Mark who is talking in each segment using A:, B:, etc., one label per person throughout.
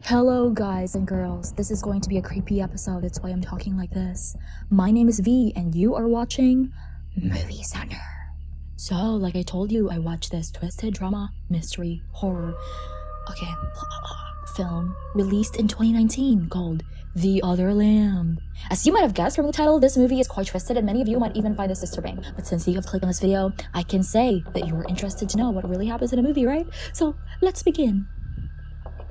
A: Hello guys and girls, this is going to be a creepy episode, that's why I'm talking like this. My name is V and you are watching Movie Center. So, like I told you, I watched this twisted drama, mystery, horror, film released in 2019 called The Other Lamb. As you might have guessed from the title, this movie is quite twisted and many of you might even find this disturbing. But since you have clicked on this video, I can say that you are interested to know what really happens in a movie, right? So, let's begin.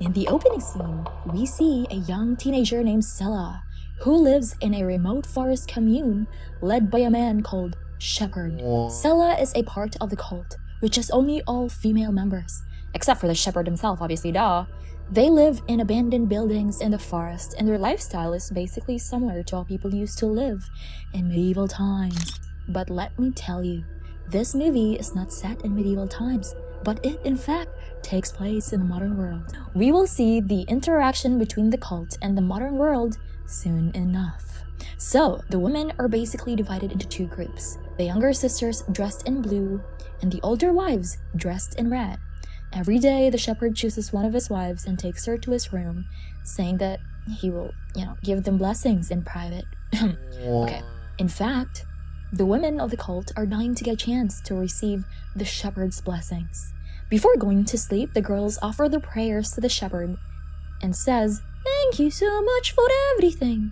A: In the opening scene, we see a young teenager named Sela, who lives in a remote forest commune led by a man called Shepherd. Sela is a part of the cult, which is only all female members, except for the Shepherd himself, obviously, duh. They live in abandoned buildings in the forest, and their lifestyle is basically similar to how people used to live in medieval times. But let me tell you, this movie is not set in medieval times, but it, in fact, takes place in the modern world. We will see the interaction between the cult and the modern world soon enough. So, the women are basically divided into two groups. The younger sisters dressed in blue, and the older wives dressed in red. Every day, the shepherd chooses one of his wives and takes her to his room, saying that he will, give them blessings in private. Okay. In fact, the women of the cult are dying to get a chance to receive the shepherd's blessings. Before going to sleep, the girls offer their prayers to the shepherd and says, "Thank you so much for everything."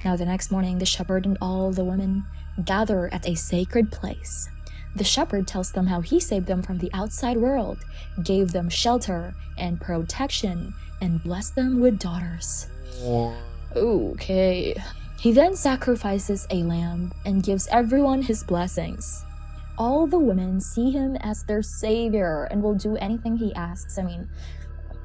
A: Now the next morning, the shepherd and all the women gather at a sacred place. The shepherd tells them how he saved them from the outside world, gave them shelter and protection, and blessed them with daughters. Okay. He then sacrifices a lamb and gives everyone his blessings. All the women see him as their savior and will do anything he asks. I mean,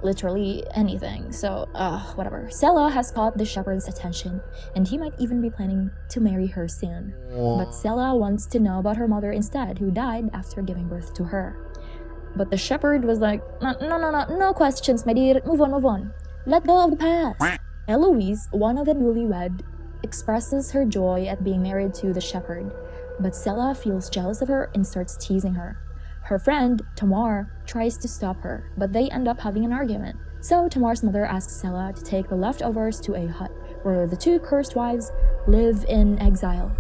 A: literally anything. So, whatever. Sela has caught the shepherd's attention, and he might even be planning to marry her soon. But Sela wants to know about her mother instead, who died after giving birth to her. But the shepherd was like, no questions, my dear. Move on. Let go of the past. Eloise, one of the newlywed, expresses her joy at being married to the shepherd, but Sela feels jealous of her and starts teasing her. Her friend, Tamar, tries to stop her, but they end up having an argument. So Tamar's mother asks Sela to take the leftovers to a hut where the two cursed wives live in exile.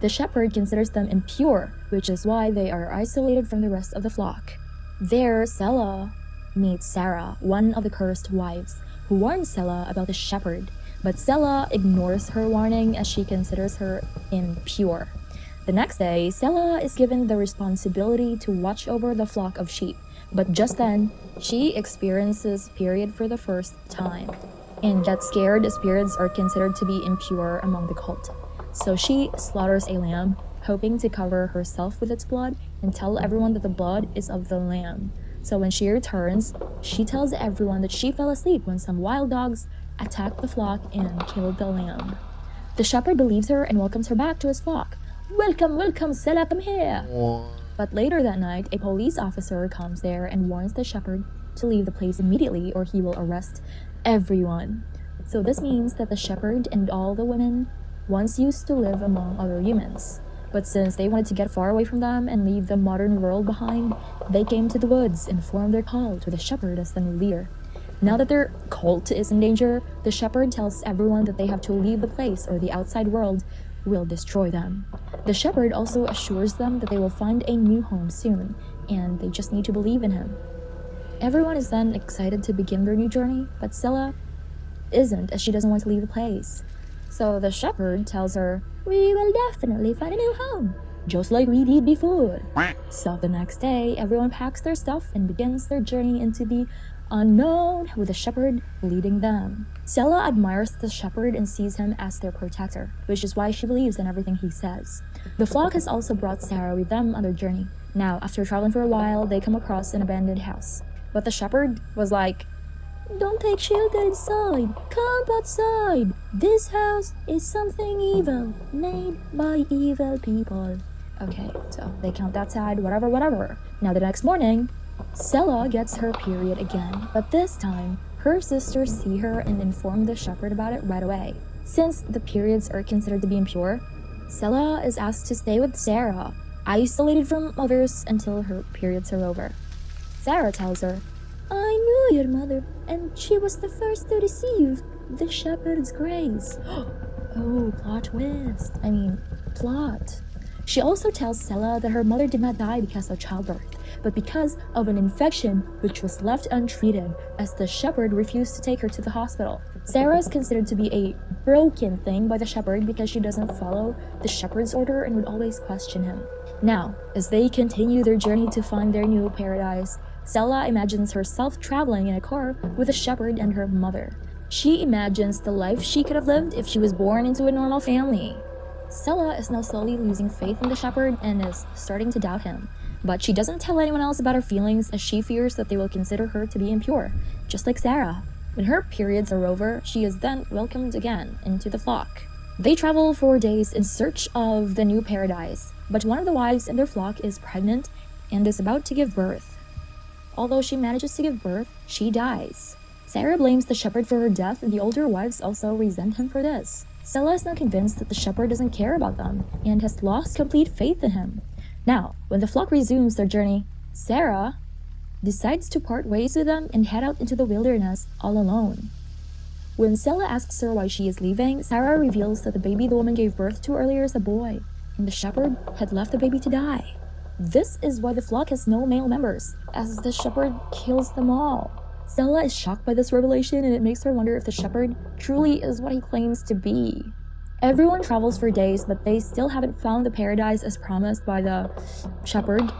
A: The shepherd considers them impure, which is why they are isolated from the rest of the flock. There, Sela meets Sarah, one of the cursed wives, who warns Sela about the shepherd. But Sela ignores her warning as she considers her impure. The next day, Sela is given the responsibility to watch over the flock of sheep, but just then, she experiences period for the first time, and gets scared as periods are considered to be impure among the cult. So she slaughters a lamb, hoping to cover herself with its blood and tell everyone that the blood is of the lamb. So when she returns, she tells everyone that she fell asleep when some wild dogs attacked the flock and killed the lamb. The shepherd believes her and welcomes her back to his flock. Welcome, Sela, come here. But later that night, a police officer comes there and warns the shepherd to leave the place immediately or he will arrest everyone. So this means that the shepherd and all the women once used to live among other humans. But since they wanted to get far away from them and leave the modern world behind, they came to the woods and formed their cult with the shepherd as the new leader. Now that their cult is in danger, the shepherd tells everyone that they have to leave the place or the outside world will destroy them. The shepherd also assures them that they will find a new home soon, and they just need to believe in him. Everyone is then excited to begin their new journey, but Sela isn't, as she doesn't want to leave the place. So the shepherd tells her, "We will definitely find a new home, just like we did before." So the next day, everyone packs their stuff and begins their journey into the unknown, with the shepherd leading them. Sela admires the shepherd and sees him as their protector, which is why she believes in everything he says. The flock has also brought Sarah with them on their journey. Now, after traveling for a while, they come across an abandoned house. But the shepherd was like, "Don't take shelter inside, come outside. This house is something evil, made by evil people." Okay, so they camped outside, whatever. Now the next morning, Sela gets her period again, but this time, her sisters see her and inform the shepherd about it right away. Since the periods are considered to be impure, Sela is asked to stay with Sarah, isolated from others until her periods are over. Sarah tells her, "I knew your mother, and she was the first to receive the shepherd's grace. Oh, plot twist. I mean, plot. She also tells Sela that her mother did not die because of childbirth, but because of an infection which was left untreated as the shepherd refused to take her to the hospital. Sarah is considered to be a broken thing by the shepherd because she doesn't follow the shepherd's order and would always question him. Now, as they continue their journey to find their new paradise, Sela imagines herself traveling in a car with a shepherd and her mother. She imagines the life she could have lived if she was born into a normal family. Sela is now slowly losing faith in the shepherd and is starting to doubt him. But she doesn't tell anyone else about her feelings as she fears that they will consider her to be impure, just like Sarah. When her periods are over, she is then welcomed again into the flock. They travel for days in search of the new paradise, but one of the wives in their flock is pregnant and is about to give birth. Although she manages to give birth, she dies. Sarah blames the shepherd for her death, and the older wives also resent him for this. Sela is now convinced that the shepherd doesn't care about them and has lost complete faith in him. Now, when the flock resumes their journey, Sarah decides to part ways with them and head out into the wilderness all alone. When Sela asks her why she is leaving, Sarah reveals that the baby the woman gave birth to earlier is a boy, and the shepherd had left the baby to die. This is why the flock has no male members, as the shepherd kills them all. Sela is shocked by this revelation, and it makes her wonder if the shepherd truly is what he claims to be. Everyone travels for days, but they still haven't found the paradise as promised by the shepherd.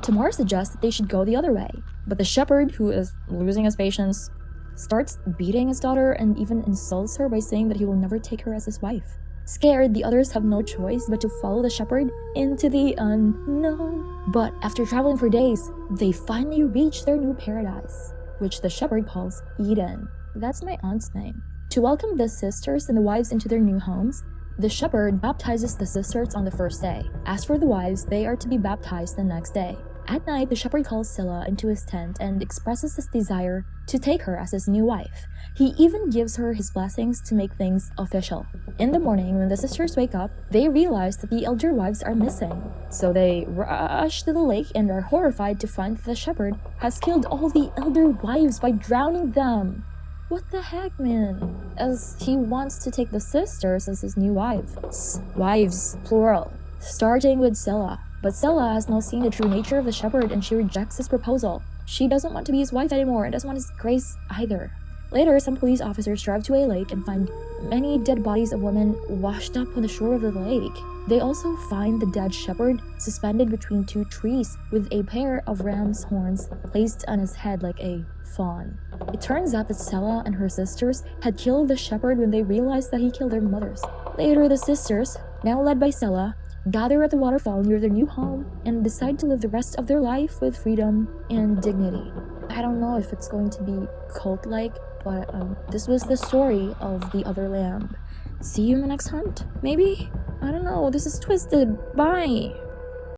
A: Tamar suggests that they should go the other way, but the shepherd, who is losing his patience, starts beating his daughter and even insults her by saying that he will never take her as his wife. Scared, the others have no choice but to follow the shepherd into the unknown. But after traveling for days, they finally reach their new paradise, which the shepherd calls Eden. That's my aunt's name. To welcome the sisters and the wives into their new homes, the shepherd baptizes the sisters on the first day. As for the wives, they are to be baptized the next day. At night, the shepherd calls Sela into his tent and expresses his desire to take her as his new wife. He even gives her his blessings to make things official. In the morning, when the sisters wake up, they realize that the elder wives are missing. So they rush to the lake and are horrified to find that the shepherd has killed all the elder wives by drowning them. What the heck, man? As he wants to take the sisters as his new wives. Wives, plural. Starting with Sela. But Sela has now seen the true nature of the shepherd and she rejects his proposal. She doesn't want to be his wife anymore and doesn't want his grace either. Later, some police officers drive to a lake and find many dead bodies of women washed up on the shore of the lake. They also find the dead shepherd suspended between two trees with a pair of ram's horns placed on his head like a fawn. It turns out that Sela and her sisters had killed the shepherd when they realized that he killed their mothers. Later, the sisters, now led by Sela, gather at the waterfall near their new home and decide to live the rest of their life with freedom and dignity. I don't know if it's going to be cult-like, but this was the story of the other lamb. See you in the next hunt, maybe? I don't know, this is twisted. Bye!